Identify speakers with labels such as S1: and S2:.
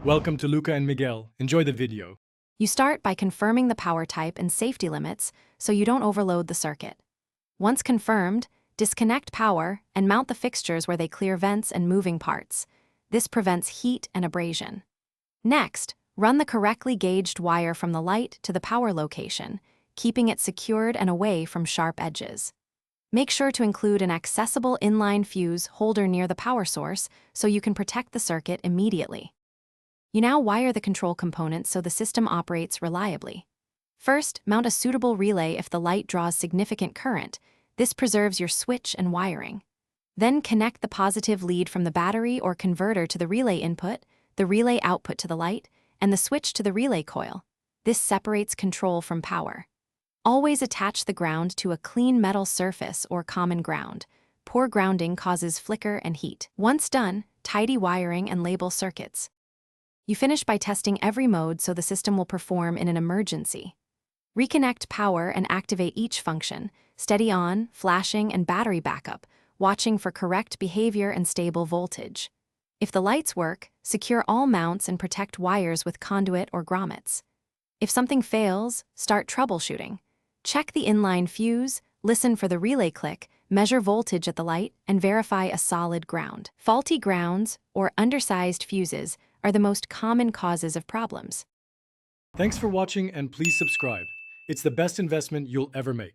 S1: Welcome to Luca and Miguel. Enjoy the video.
S2: You start by confirming the power type and safety limits so you don't overload the circuit. Once confirmed, disconnect power and mount the fixtures where they clear vents and moving parts. This prevents heat and abrasion. Next, run the correctly gauged wire from the light to the power location, keeping it secured and away from sharp edges. Make sure to include an accessible inline fuse holder near the power source so you can protect the circuit immediately. You now wire the control components so the system operates reliably. First, mount a suitable relay if the light draws significant current. This preserves your switch and wiring. Then connect the positive lead from the battery or converter to the relay input, the relay output to the light, and the switch to the relay coil. This separates control from power. Always attach the ground to a clean metal surface or common ground. Poor grounding causes flicker and heat. Once done, tidy wiring and label circuits. You finish by testing every mode so the system will perform in an emergency. Reconnect power and activate each function, steady on, flashing, and battery backup, watching for correct behavior and stable voltage. If the lights work, secure all mounts and protect wires with conduit or grommets. If something fails, start troubleshooting. Check the inline fuse, listen for the relay click, measure voltage at the light, and verify a solid ground. Faulty grounds or undersized fuses are the most common causes of problems.
S1: Thanks for watching and please subscribe. It's the best investment you'll ever make.